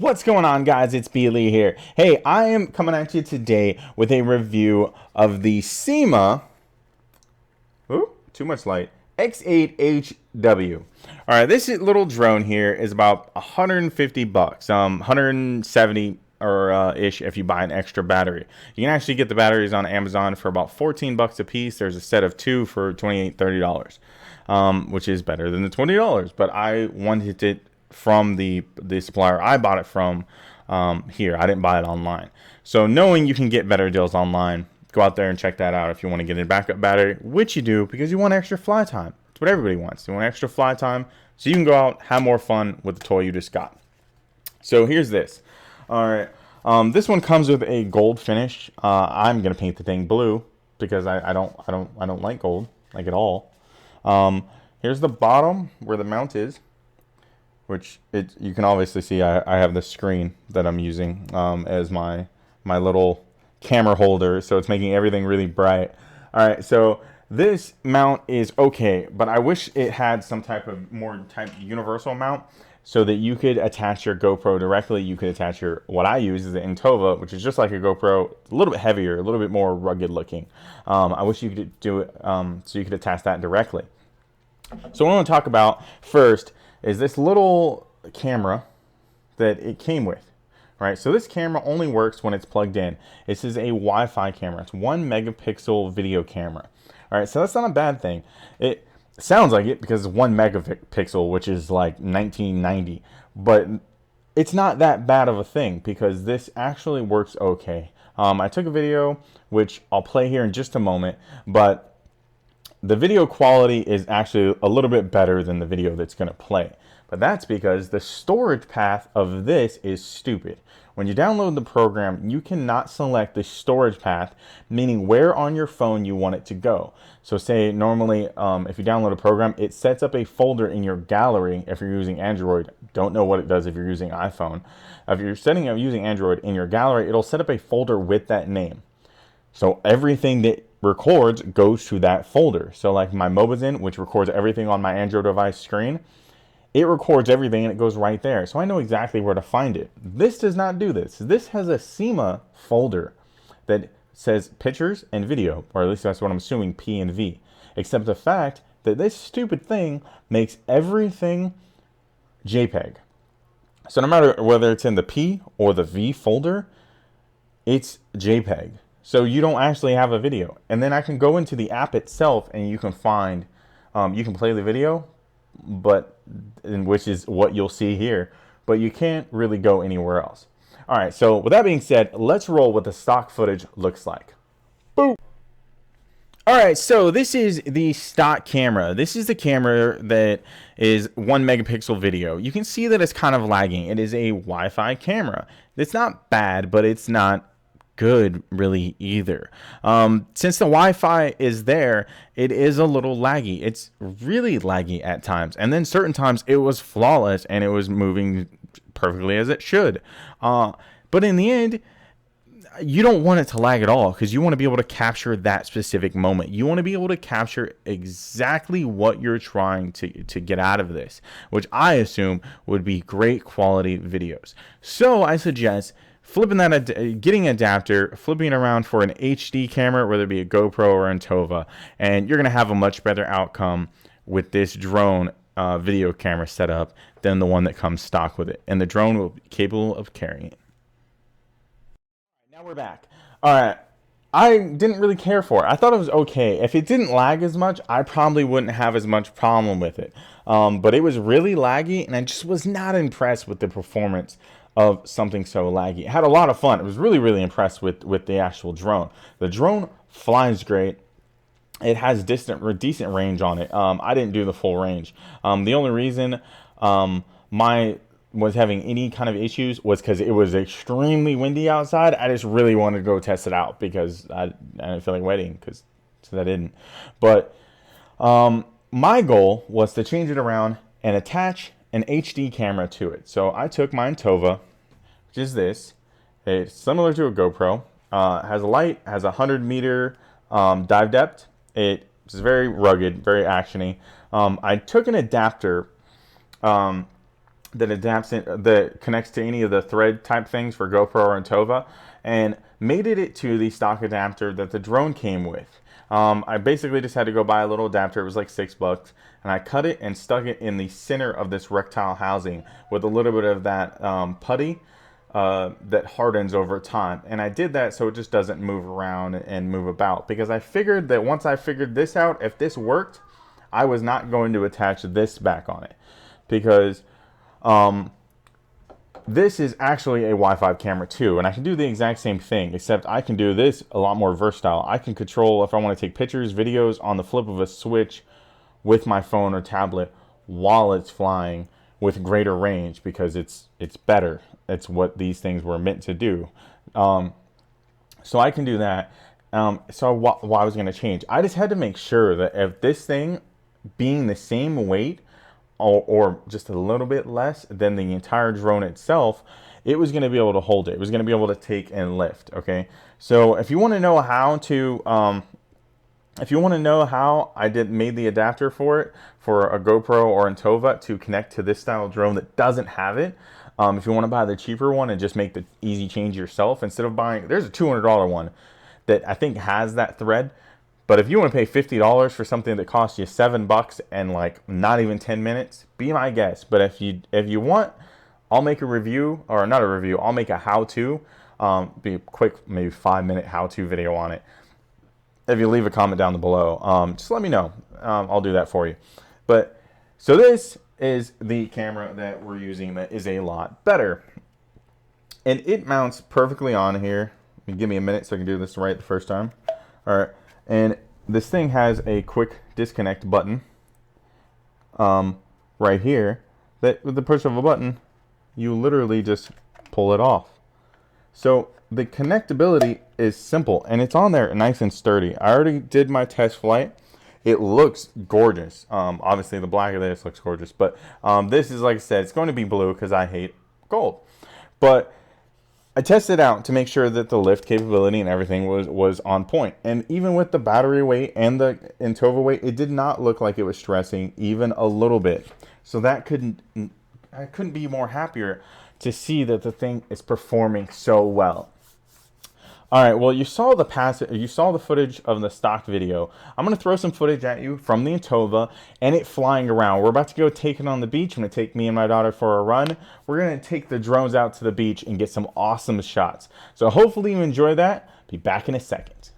What's going on, guys? It's Beely here. Hey, I am coming at you today with a review of the SYMA too much light X8HW. All right, this little drone here is about 150 bucks, 170 or ish if you buy an extra battery. You can actually get the batteries on Amazon for about 14 bucks a piece. There's a set of two for $28-30, which is better than the $20. But I wanted it from the supplier I bought it from here. I didn't buy it online. So knowing you can get better deals online, go out there and check that out if you want to get a backup battery, which you do because you want extra fly time. It's what everybody wants. You want extra fly time so you can go out, have more fun with the toy you just got. So here's this. All right. This one comes with a gold finish. I'm gonna paint the thing blue because I don't like gold like at all. Here's the bottom where the mount is, which you can obviously see. I have the screen that I'm using as my little camera holder, so it's making everything really bright. All right, so this mount is okay, but I wish it had some type of universal mount so that you could attach your GoPro directly. You could attach what I use is the intova, which is just like a GoPro, a little bit heavier, a little bit more rugged looking. I wish you could do it so you could attach that directly. So what I want to talk about first is this little camera that it came with. Right, so this camera only works when it's plugged in. This is a Wi-Fi camera. It's 1 megapixel video camera. All right, so that's not a bad thing. It sounds like it because it's 1 megapixel, which is like 1990, but it's not that bad of a thing because this actually works okay. I took a video, which I'll play here in just a moment, but the video quality is actually a little bit better than the video that's going to play. But that's because the storage path of this is stupid. When you download the program, you cannot select the storage path, meaning where on your phone you want it to go. So say normally if you download a program, it sets up a folder in your gallery if you're using Android. Don't know what it does if you're using iPhone. If you're using Android in your gallery, it'll set up a folder with that name. So everything that records goes to that folder. So like my Mobazin, which records everything on my Android device screen, it records everything and it goes right there. So I know exactly where to find it. This does not do this. This has a SYMA folder that says pictures and video, or at least that's what I'm assuming, P and V. Except the fact that this stupid thing makes everything JPEG. So no matter whether it's in the P or the V folder, it's JPEG. So you don't actually have a video. And then I can go into the app itself and you can find, you can play the video, which is what you'll see here, but you can't really go anywhere else. All right, so with that being said, let's roll what the stock footage looks like. Boom. All right, so this is the stock camera. This is the camera that is 1 megapixel video. You can see that it's kind of lagging. It is a Wi-Fi camera. It's not bad, but it's not good really either. Since the Wi-Fi is there, it is a little laggy. It's really laggy at times, and then certain times it was flawless and it was moving perfectly as it should. But in the end, you don't want it to lag at all because you want to be able to capture that specific moment. You want to be able to capture exactly what you're trying to get out of this, which I assume would be great quality videos. So I suggest getting an adapter, flipping it around for an HD camera, whether it be a GoPro or intova, and you're going to have a much better outcome with this drone video camera setup than the one that comes stock with it. And the drone will be capable of carrying it. Now we're back. All right. I didn't really care for it. I thought it was okay. If it didn't lag as much, I probably wouldn't have as much problem with it. But it was really laggy, and I just was not impressed with the performance of something so laggy. I had a lot of fun. I was really, really impressed with the actual drone. The drone flies great. It has decent range on it. I didn't do the full range. The only reason my was having any kind of issues was because it was extremely windy outside. I just really wanted to go test it out because I didn't feel like waiting so I didn't. But my goal was to change it around and attach an HD camera to it. So I took my Intova, which is this. It's similar to a GoPro. Has a light, has a 100-meter dive depth. It's very rugged, very actiony. I took an adapter that adapts in, that connects to any of the thread type things for GoPro or intova, and mated it to the stock adapter that the drone came with. I basically just had to go buy a little adapter. It was like $6, and I cut it and stuck it in the center of this rectile housing with a little bit of that putty that hardens over time. And I did that so it just doesn't move around and move about, because I figured that once I figured this out, if this worked, I was not going to attach this back on it, because this is actually a Wi-Fi camera too, and I can do the exact same thing, except I can do this a lot more versatile. I can control if I want to take pictures, videos on the flip of a switch with my phone or tablet while it's flying with greater range, because it's better. It's what these things were meant to do. So I can do that. So what I was going to change, I just had to make sure that if this thing being the same weight or just a little bit less than the entire drone itself, it was going to be able to hold it. It was going to be able to take and lift. Okay, so if you want to know how to I made the adapter for it, for a GoPro or intova to connect to this style drone that doesn't have it, if you want to buy the cheaper one and just make the easy change yourself, instead of buying, there's a $200 one that I think has that thread. But if you want to pay $50 for something that costs you $7 and like not even 10 minutes, be my guest. But if you want, I'll make a review, or not a review, I'll make a how-to, be a quick, maybe 5-minute how-to video on it. If you leave a comment down below, just let me know. I'll do that for you. But so this is the camera that we're using that is a lot better. And it mounts perfectly on here. Give me a minute so I can do this right the first time. All right. And this thing has a quick disconnect button right here, that with the push of a button, you literally just pull it off. So the connectability is simple, and it's on there nice and sturdy. I already did my test flight. It looks gorgeous. Obviously the black of this looks gorgeous, but this is, like I said, it's going to be blue because I hate gold. But I tested out to make sure that the lift capability and everything was on point. And even with the battery weight and the intova weight, it did not look like it was stressing even a little bit. So I couldn't be more happier to see that the thing is performing so well. All right, well, you saw the footage of the stock video. I'm going to throw some footage at you from the intova and it flying around. We're about to go take it on the beach. I'm going to take me and my daughter for a run. We're going to take the drones out to the beach and get some awesome shots. So hopefully you enjoy that. Be back in a second.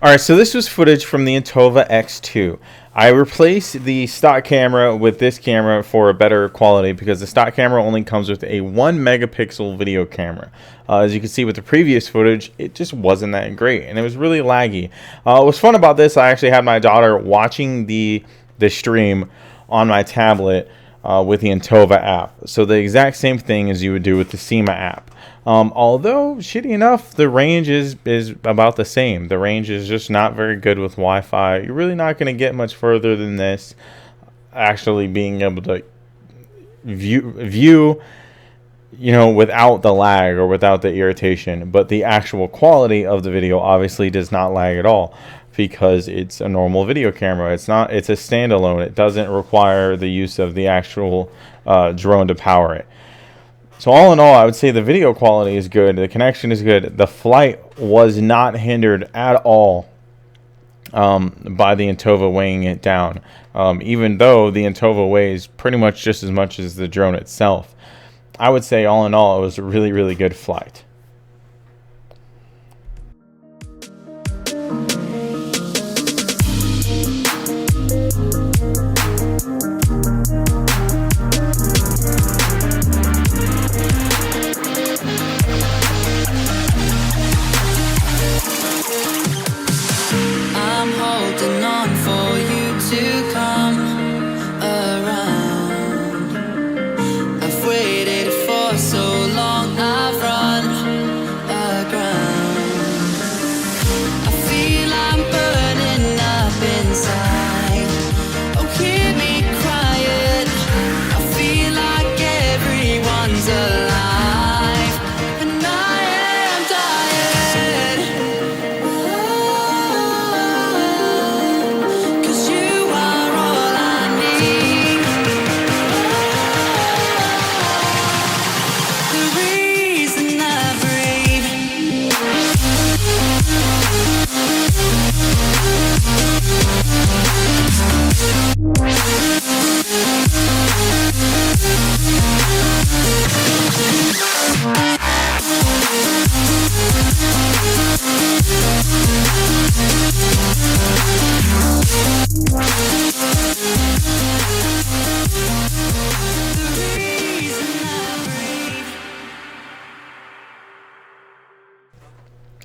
All right, so this was footage from the Intova X2. I replaced the stock camera with this camera for a better quality, because the stock camera only comes with a 1 megapixel video camera. As you can see with the previous footage, it just wasn't that great, and it was really laggy. What was fun about this, I actually had my daughter watching the stream on my tablet with the Intova app. So the exact same thing as you would do with the SYMA app. Although, shitty enough, the range is about the same. The range is just not very good with Wi-Fi. You're really not going to get much further than this, actually being able to view, you know, without the lag or without the irritation. But the actual quality of the video obviously does not lag at all, because it's a normal video camera. It's a standalone. It doesn't require the use of the actual drone to power it. So all in all, I would say the video quality is good. The connection is good. The flight was not hindered at all by the Intova weighing it down, even though the Intova weighs pretty much just as much as the drone itself. I would say all in all, it was a really, really good flight. So long I've run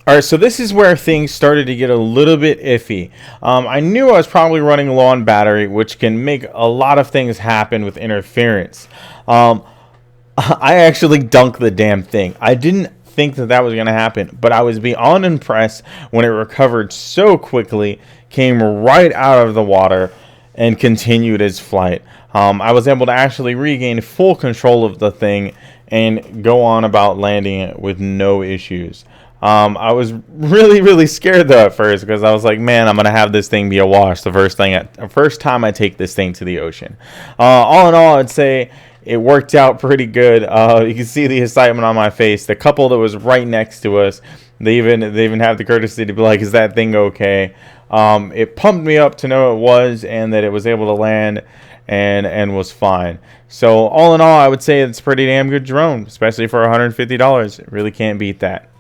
All right, so this is where things started to get a little bit iffy. I knew I was probably running low on battery, which can make a lot of things happen with interference. I actually dunked the damn thing. I didn't think that that was going to happen, but I was beyond impressed when it recovered so quickly, came right out of the water, and continued its flight. I was able to actually regain full control of the thing and go on about landing it with no issues. I was really scared though at first, because I was like, man, I'm gonna have this thing be a wash the first time I take this thing to the ocean. All in all, I'd say it worked out pretty good. You can see the excitement on my face. The couple that was right next to us, they even have the courtesy to be like, is that thing okay? It pumped me up to know it was, and that it was able to land and was fine. So all in all, I would say it's a pretty damn good drone, especially for $150. Really can't beat that.